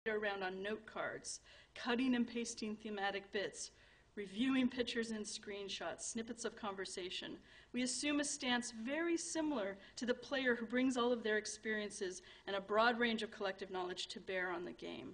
around on note cards, cutting and pasting thematic bits, reviewing pictures and screenshots, snippets of conversation. We assume a stance very similar to the player who brings all of their experiences and a broad range of collective knowledge to bear on the game.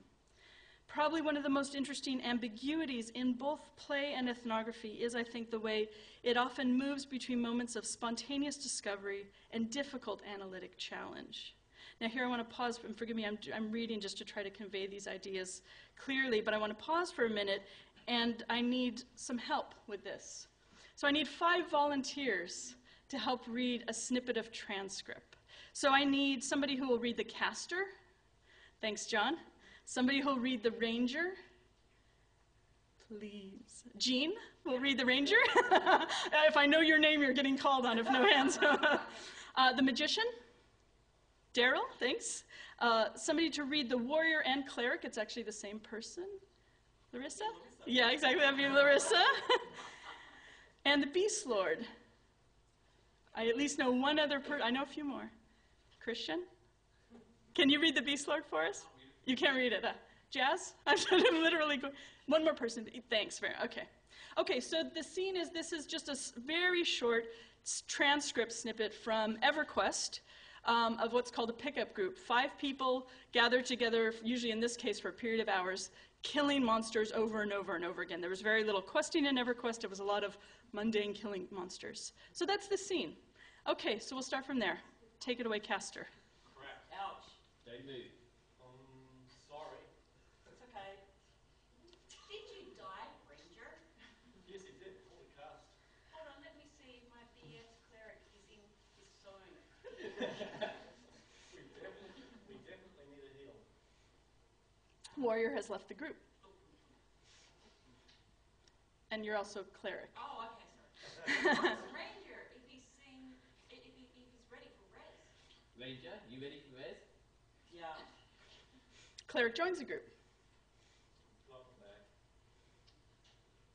Probably one of the most interesting ambiguities in both play and ethnography is, I think, the way it often moves between moments of spontaneous discovery and difficult analytic challenge. Now here I want to pause, and forgive me, I'm reading just to try to convey these ideas clearly, but I want to pause for a minute, and I need some help with this. So I need 5 volunteers to help read a snippet of transcript. So I need somebody who will read the caster. Thanks, John. Somebody who will read the ranger. Please. Jean will read the ranger. If I know your name, you're getting called on if no hands. The magician. Daryl, thanks. Somebody to read the warrior and cleric. It's actually the same person. Larissa? Yeah, exactly. That'd be Larissa. And the Beast Lord. I at least know one other person. I know a few more. Christian? Can you read the Beast Lord for us? You can't read it. Jazz? I'm literally going. One more person. Thanks. Okay. Okay, so the scene is, this is just a very short transcript snippet from EverQuest of what's called a pickup group. 5 people gathered together, usually in this case for a period of hours, killing monsters over and over and over again. There was very little questing in EverQuest. It was a lot of mundane killing monsters. So that's the scene. Okay, so we'll start from there. Take it away, caster. Correct. Ouch. Don't move. Sorry. It's okay. Did you die, Ranger? Yes, it did. Holy cast. Hold on, let me see if my BS cleric is in his zone. we definitely need a heal. Warrior has left the group. And you're also cleric. Oh, okay, sorry. Ranger, if he's ready for res. Ranger, you ready for res? Yeah. Cleric joins the group. Welcome back.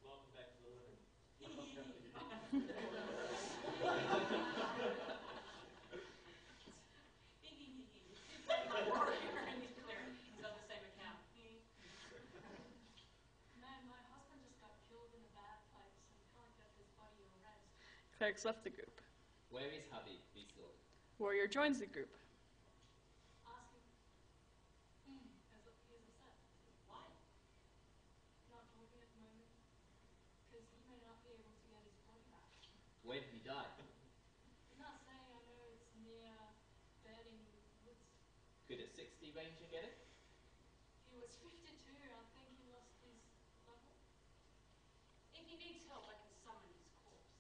Welcome back to the living. Warrior and he's cleric. He's on the same account. Man, my husband just got killed in a bad place and can't get his body erased. Cleric's left the group. Where is hubby, Beast Lord? Warrior joins the group. Ask him. He's upset. Why? Not talking at the moment, because he may not be able to get his body back. Where did he die? He's not saying. I know it's near Burning Woods. Could a 60 Ranger get it? He was 52. I think he lost his level. If he needs help, I can summon his corpse.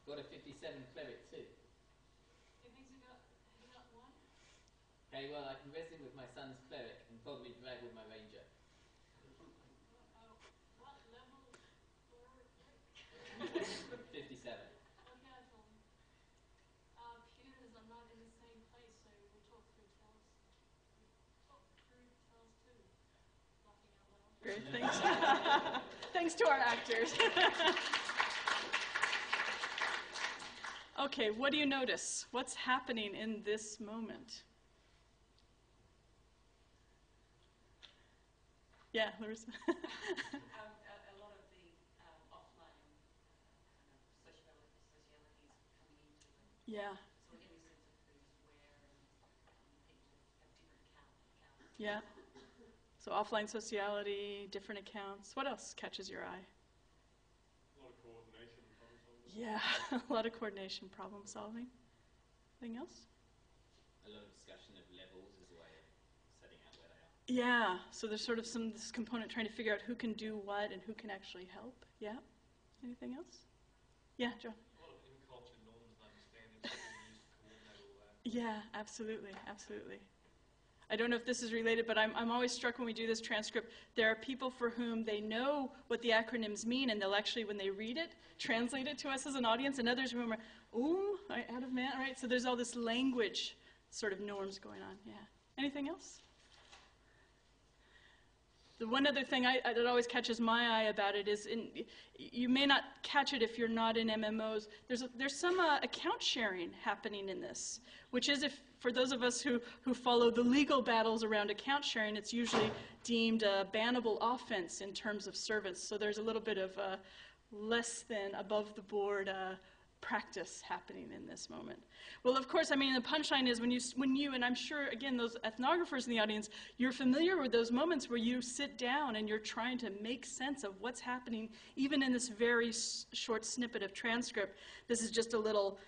Got a 57 cleric too. He thinks he got one. Okay, well, I can res him with my son's cleric and probably drag with my ranger. What level were 57. Okay, I told him. Pewters are not in the same place, so we talk through tells. Talk through tells too. Laughing out loud. Great, thanks. Thanks to our actors. Okay, what do you notice? What's happening in this moment? Yeah, Larissa. A lot of the offline socialities coming into them. Yeah, So we're getting a sense of who's where and people have different accounts. yeah. So offline sociality, different accounts. What else catches your eye? A lot of coordination. Yeah, a lot of coordination, problem solving. Anything else? A lot of discussion of levels as a way of setting out where they are. Yeah, so there's sort of this component trying to figure out who can do what and who can actually help. Yeah. Anything else? Yeah, John. A lot of in-culture norms and understandings that we use to coordinate all that. Yeah, absolutely, absolutely. I don't know if this is related, but I'm always struck when we do this transcript, there are people for whom they know what the acronyms mean, and they'll actually, when they read it, translate it to us as an audience, and others who are, right, out of man, right? So there's all this language sort of norms going on, yeah. Anything else? The one other thing that always catches my eye about it is, you may not catch it if you're not in MMOs, there's some account sharing happening in this, which is, if for those of us who follow the legal battles around account sharing, it's usually deemed a bannable offense in terms of service. So there's a little bit of less than above the board practice happening in this moment. Well, of course, I mean, the punchline is when you, and I'm sure, again, those ethnographers in the audience, you're familiar with those moments where you sit down and you're trying to make sense of what's happening, even in this very short snippet of transcript. This is just a little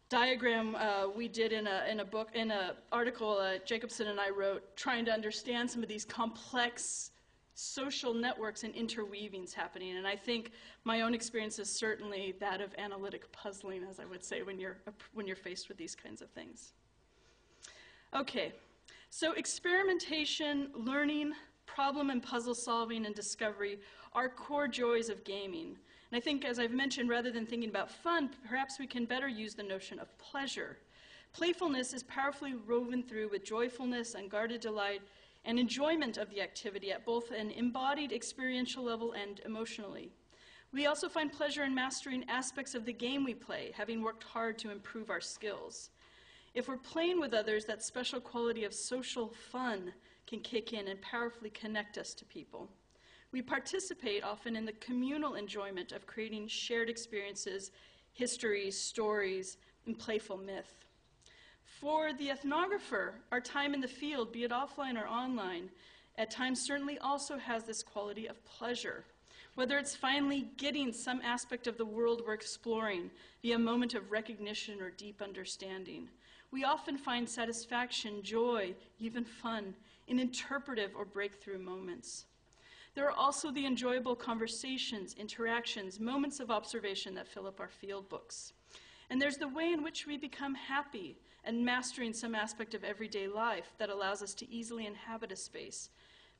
diagram we did in an article Jacobson and I wrote, trying to understand some of these complex social networks and interweavings happening. And I think my own experience is certainly that of analytic puzzling, as I would say, when you're faced with these kinds of things. Okay, so experimentation, learning, problem and puzzle solving, and discovery are core joys of gaming. And I think, as I've mentioned, rather than thinking about fun, perhaps we can better use the notion of pleasure. Playfulness is powerfully woven through with joyfulness, unguarded delight, and enjoyment of the activity at both an embodied experiential level and emotionally. We also find pleasure in mastering aspects of the game we play, having worked hard to improve our skills. If we're playing with others, that special quality of social fun can kick in and powerfully connect us to people. We participate often in the communal enjoyment of creating shared experiences, histories, stories, and playful myth. For the ethnographer, our time in the field, be it offline or online, at times certainly also has this quality of pleasure. Whether it's finally getting some aspect of the world we're exploring via a moment of recognition or deep understanding, we often find satisfaction, joy, even fun in interpretive or breakthrough moments. There are also the enjoyable conversations, interactions, moments of observation that fill up our field books. And there's the way in which we become happy and mastering some aspect of everyday life that allows us to easily inhabit a space,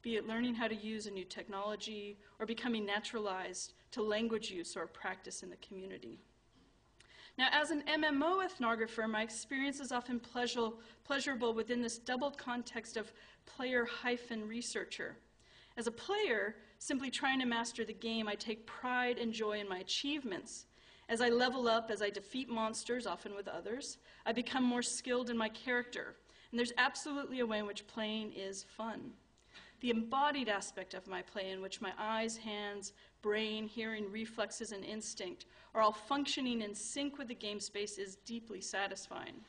be it learning how to use a new technology or becoming naturalized to language use or practice in the community. Now, as an MMO ethnographer, my experience is often pleasurable within this doubled context of player-researcher. As a player, simply trying to master the game, I take pride and joy in my achievements. As I level up, as I defeat monsters, often with others, I become more skilled in my character. And there's absolutely a way in which playing is fun. The embodied aspect of my play, in which my eyes, hands, brain, hearing, reflexes, and instinct are all functioning in sync with the game space, is deeply satisfying.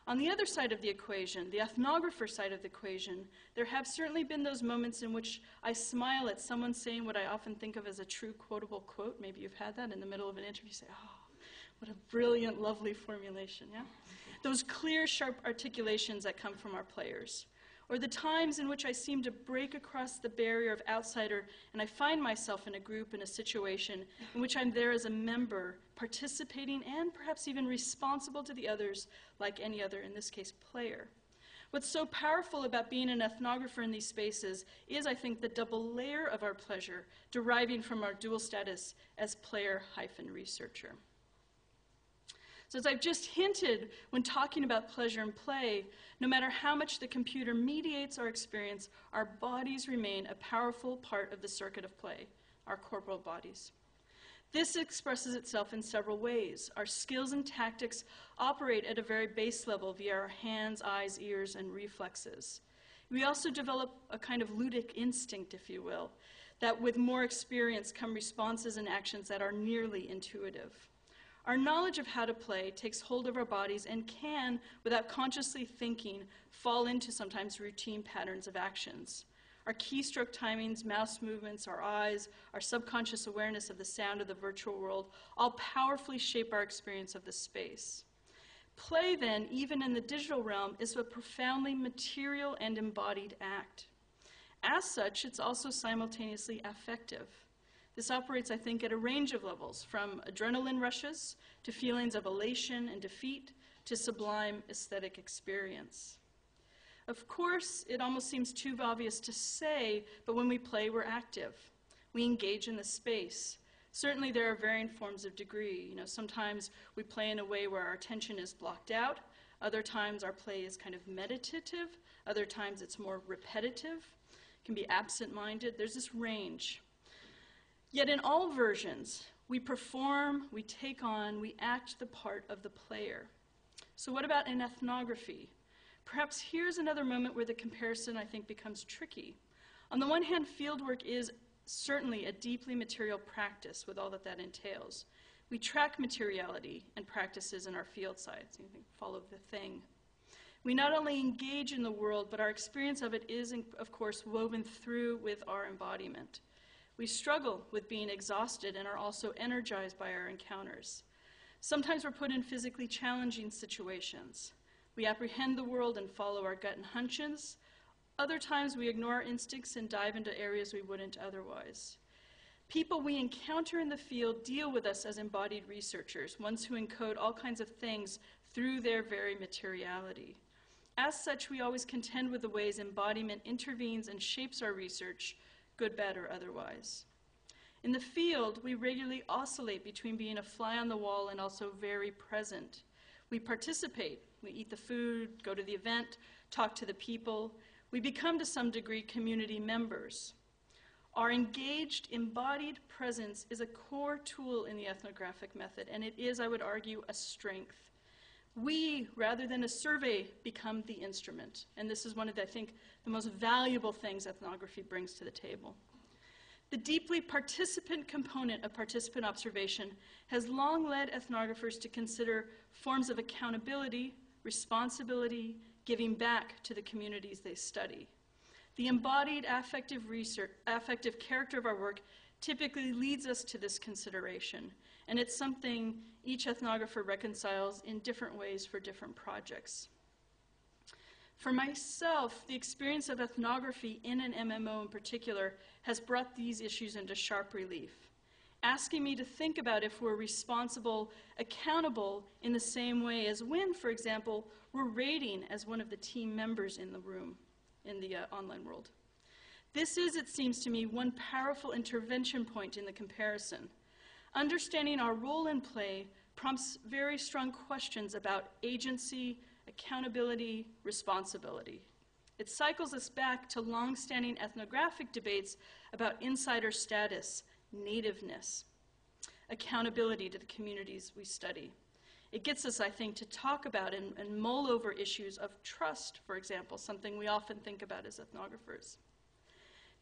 On the other side of the equation, the ethnographer side of the equation, there have certainly been those moments in which I smile at someone saying what I often think of as a true quotable quote. Maybe you've had that in the middle of an interview. You say, oh, what a brilliant, lovely formulation, yeah? Those clear, sharp articulations that come from our players. Or the times in which I seem to break across the barrier of outsider and I find myself in a group, in a situation in which I'm there as a member, participating and perhaps even responsible to the others like any other, in this case, player. What's so powerful about being an ethnographer in these spaces is, I think, the double layer of our pleasure deriving from our dual status as player-researcher. So as I've just hinted when talking about pleasure and play, no matter how much the computer mediates our experience, our bodies remain a powerful part of the circuit of play, our corporal bodies. This expresses itself in several ways. Our skills and tactics operate at a very base level via our hands, eyes, ears, and reflexes. We also develop a kind of ludic instinct, if you will, that with more experience come responses and actions that are nearly intuitive. Our knowledge of how to play takes hold of our bodies and can, without consciously thinking, fall into sometimes routine patterns of actions. Our keystroke timings, mouse movements, our eyes, our subconscious awareness of the sound of the virtual world all powerfully shape our experience of the space. Play, then, even in the digital realm, is a profoundly material and embodied act. As such, it's also simultaneously affective. This operates, I think, at a range of levels, from adrenaline rushes to feelings of elation and defeat to sublime aesthetic experience. Of course, it almost seems too obvious to say, but when we play, we're active. We engage in the space. Certainly, there are varying forms of degree. Sometimes we play in a way where our attention is blocked out. Other times, our play is kind of meditative. Other times, it's more repetitive. can be absent-minded. There's this range. Yet in all versions, we perform, we take on, we act the part of the player. So what about in ethnography? Perhaps here's another moment where the comparison, I think, becomes tricky. On the one hand, fieldwork is certainly a deeply material practice with all that that entails. We track materiality and practices in our field sites. You follow the thing. We not only engage in the world, but our experience of it is, of course, woven through with our embodiment. We struggle with being exhausted and are also energized by our encounters. Sometimes we're put in physically challenging situations. We apprehend the world and follow our gut and hunches. Other times we ignore our instincts and dive into areas we wouldn't otherwise. People we encounter in the field deal with us as embodied researchers, ones who encode all kinds of things through their very materiality. As such, we always contend with the ways embodiment intervenes and shapes our research, good, bad, or otherwise. In the field, we regularly oscillate between being a fly on the wall and also very present. We participate. We eat the food, go to the event, talk to the people. We become, to some degree, community members. Our engaged, embodied presence is a core tool in the ethnographic method, and it is, I would argue, a strength. We, rather than a survey, become the instrument. And this is one of, I think, the most valuable things ethnography brings to the table. The deeply participant component of participant observation has long led ethnographers to consider forms of accountability, responsibility, giving back to the communities they study. The embodied affective character of our work typically leads us to this consideration, and it's something each ethnographer reconciles in different ways for different projects. For myself, the experience of ethnography in an MMO in particular has brought these issues into sharp relief, asking me to think about if we're responsible, accountable in the same way as when, for example, we're rating as one of the team members in the room, in the online world. This is, it seems to me, one powerful intervention point in the comparison. Understanding our role in play prompts very strong questions about agency, accountability, responsibility. It cycles us back to long-standing ethnographic debates about insider status, nativeness, accountability to the communities we study. It gets us, I think, to talk about and mull over issues of trust, for example, something we often think about as ethnographers.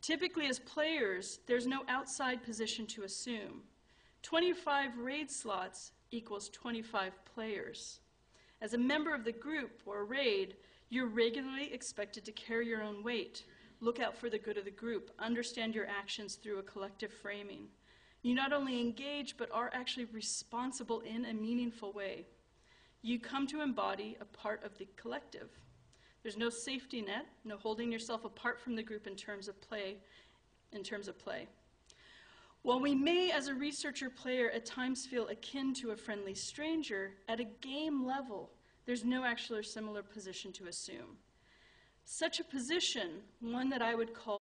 Typically, as players, there's no outside position to assume. 25 raid slots equals 25 players. As a member of the group or raid, you're regularly expected to carry your own weight, look out for the good of the group, understand your actions through a collective framing. You not only engage, but are actually responsible in a meaningful way. You come to embody a part of the collective. There's no safety net, no holding yourself apart from the group in terms of play. While we may, as a researcher player, at times feel akin to a friendly stranger, at a game level, there's no actual or similar position to assume. Such a position, one that I would call